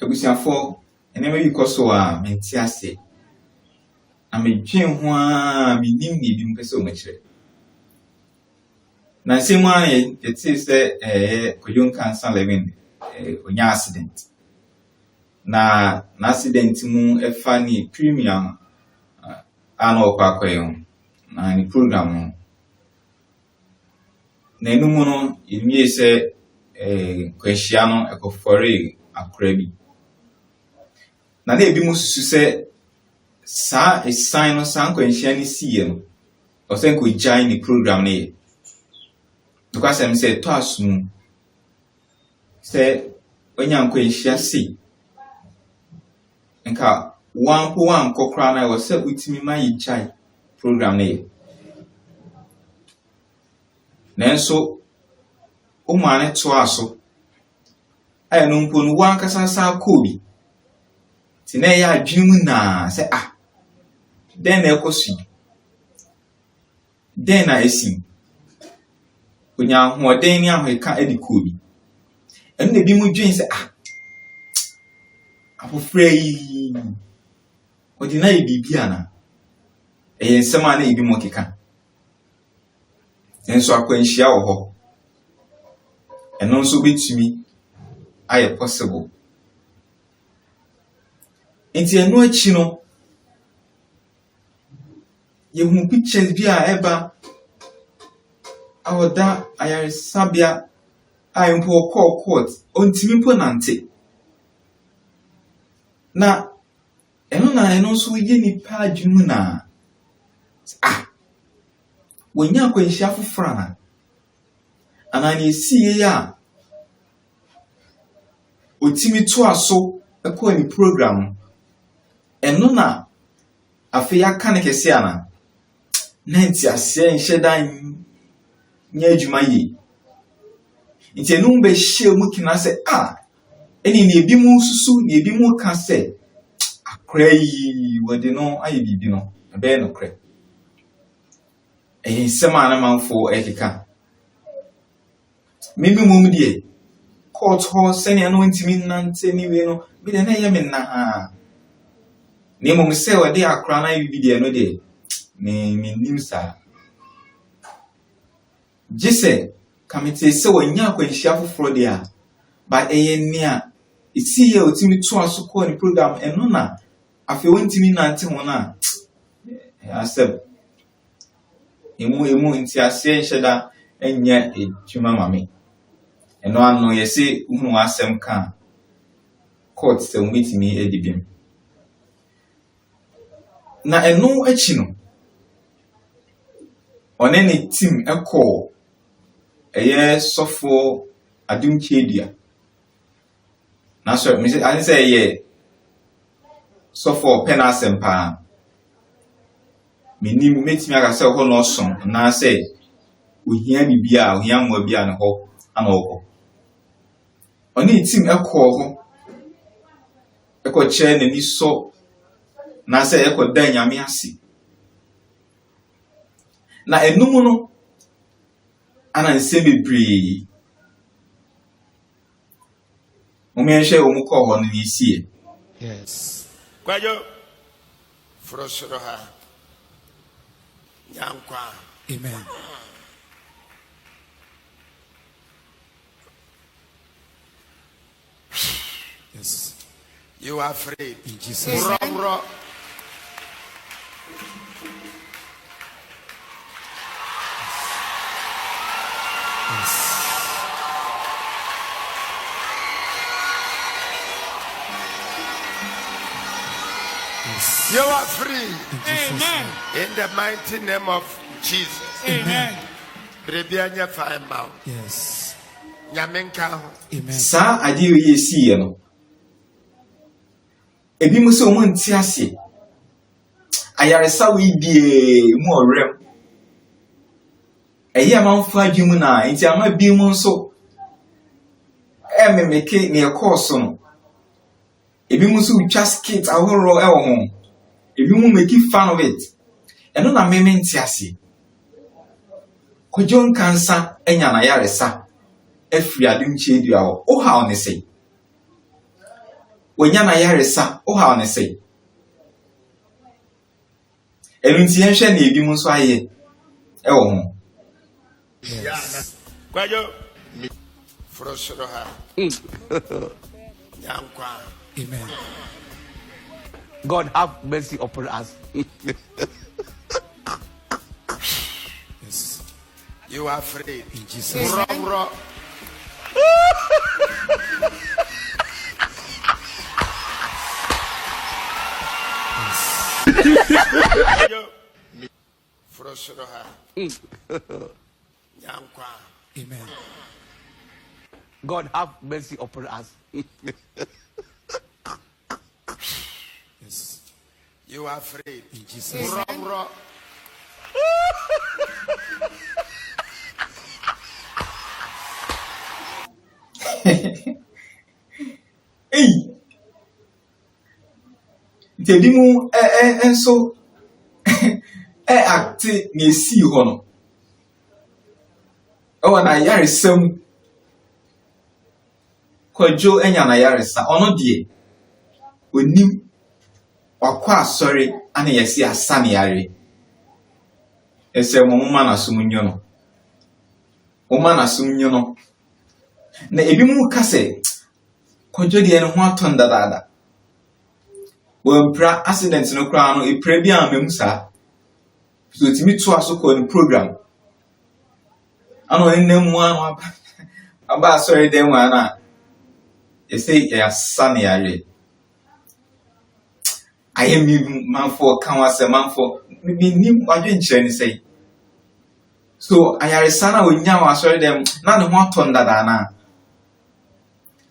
Ebusiafo enema bi koso a menti ase na medwen ho a menim ne bi mpese o machire na semu a yeti se Kojon Cancer Living onya accident na accident mu efa ni premium ana okwakoyo na ni program no na enumu no yimie se kwahia no ekofore akora bi na ebi mu susu se sa esan no san kwahia ni siye no osenko join ni program no ye because I'm say to asum se onya kwahia si nka one kokra na wo se utimi ma yi chai program no ye nenso o ma ne to aso ayi no mpo no wan kasa sa kobi ti na ya adwemu na se den na ekosu den na esi onya hoden ni ahweka edi kobi enu na bi mu dwen se afofra yi odi na bibia na nsema na ebi mo keka enso akwanhia wo ho eno nso betumi aye possible enti eno achi no yehu pictures bi a eba awoda ayaresabia ayempo court ontimi po nante na eno nso ye nipa adwemu na wonya kwanhia fofora na anani esiye ya otimi to aso ekọ ni program eno na afi ya kan kese ana nanti ase nhyedan nya adwuma yi nti enu be hye mu kina se eni na ebi mu susu na ebi mu ka se akra yi wode no aye bibi no ebe no kra sema na manfo ekeka mimi mum die court ho sene no ntimi nante ni we no bi de na ye me na ha ni mum se wode akra na bibi de no de me nimsa jise kamite se wanya kwanhia foforo de ba ni a isi ye otimi to aso ko ni program eno na afi wontimi nante ho na accept emu nti ase nheda enya edwuma mame eno ano yesi hunu asem ka court se umitimi edibim na eno achi no one ne team ekọ eye sofo adumchedua na so me say eye sofo penasem pa menim metimi aka se ho no so na se ohia bibia ohia mwa bia ne ho ana okọ oni team ekọ che ne ni so na se ekọ dan nyame ase na enum no ana nse bebre omenhwe omukọ ho no yisie yes kwajo frosoro ha yankwa amen yes you are free in Jesus name bro you are free amen in the mighty name of Jesus amen Brebianya fine mouth yes nyamenka ho amen sa ade ye siye no ebi mu se o nti ase ayaresa we die mu orem eye manfo adwemu na nti ama bi mu nso memeke ne course no ebi mu so utwa skit ahoro ewo ho ebi mu make fun of it eno na meme nti ase Kojon Cancer enya na yaresa afiri adumchedua o ha one sei wonya na yaresa o ha on say enunti yenhwe na ebi mu nso aye e wo ho kwajo frosoro ha yankwa Amen. God have mercy upon us. Yes. you are free In Jesus' name. Uro. Kwajo frosoro ha yankwa Amen. God have mercy upon us. Yes. you are free In Jesus' name. Uro. ei ntebi mu enso acte na esi ho no o na yaresam Kwadwo enya na yaresa ono de onim wakwa asori ana yesi asane yare ese mo mma na sumunyo no mma na sumunyo no na ebi mu kase Kwadwo de no ho aton dadaada wampra accident no kra no epra bi amem sa so timi to aso ko ni program ano nnamu anu aba asori den wa na ese ya sane yare I am even man for kanwase man for me nim adwenkyere ni sei so ayaresana onya wa asori dem na ne ho aton dada na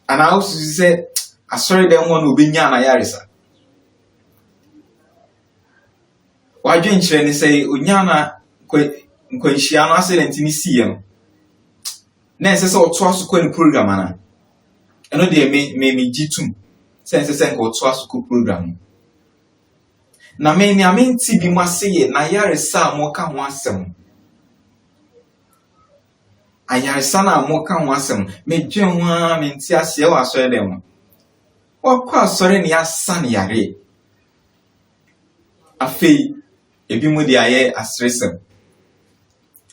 ana osu se asori dem won obenya na yaresa wadwenkyere ni sei onya na nkwanhia no accident ni siye na ese se oto aso kwa ni program ana eno de me gitum sense nko oto aso kwa program na me ni amenti bi mwaseye na yaresa amoka ho asem ayaresa na amoka ho asem me dwen ho a menti ase e wa asore dem wakwa asore ni asane yare afei ebi mu de aye asresem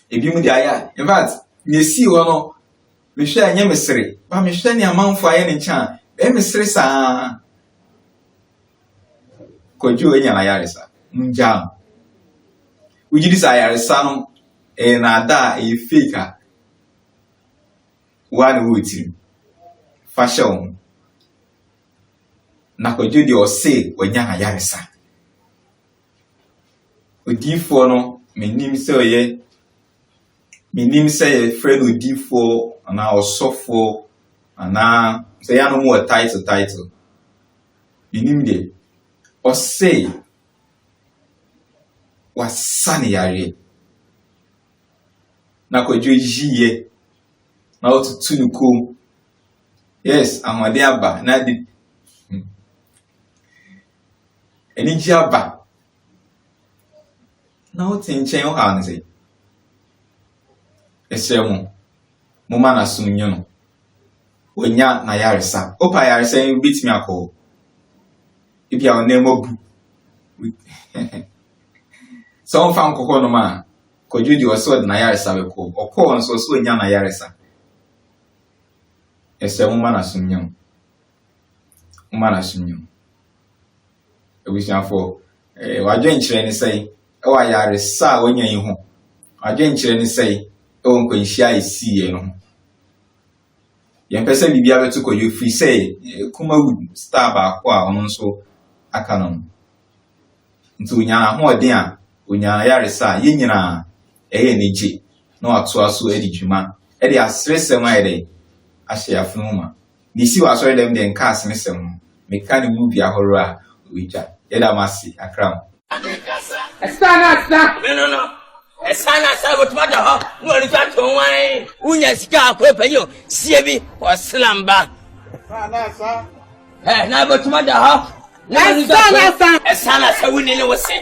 ebi mu de aye in fact me si ho no me hwe anya mesere ba me hwe ni amanfo aye ne ncha e mesere saa Kwadwo enya na yaresa munja ujidi sa yaresa no na da e fake wa no wotiri fashion na Kwadwo de o se onya na yaresa odifo no menim se oye menim se ye friend odifo na osofo na se ya no mo title menim de o say wasane yare na Kwadwo yiye na otutu nuko yes amade aba na di eni ji aba na otinchen o ha nze esemu mo ma na sumunyo no wonya na yaresa opa yaresa bitimi akọ if you are name bu so on fan kokko no ma Kwadwo di oso de na yaresa be ko okọ nso so nya na yaresa ese mo na sumnyam ebusiafo wadwenkyere ni sei e wa yaresa wonya yi ho wadwenkyere ni sei e won kwanhia esiye no yempese bibia betu Kwadwo free sei kuma star ba ko a ono nso aka no nti unyana ho den a unyana yaresa yenyina eye neje na wato aso edi dwuma e de asresem ayede ahye afunuma ni si wasori dem de nka asmesem meka ne movie ahoro a oija yeda masi akram Esana no esana sa botumada ho no ri fa to wan unya sika akwa panyo sie bi o slamba na botumada ho esana sa wuni ne wose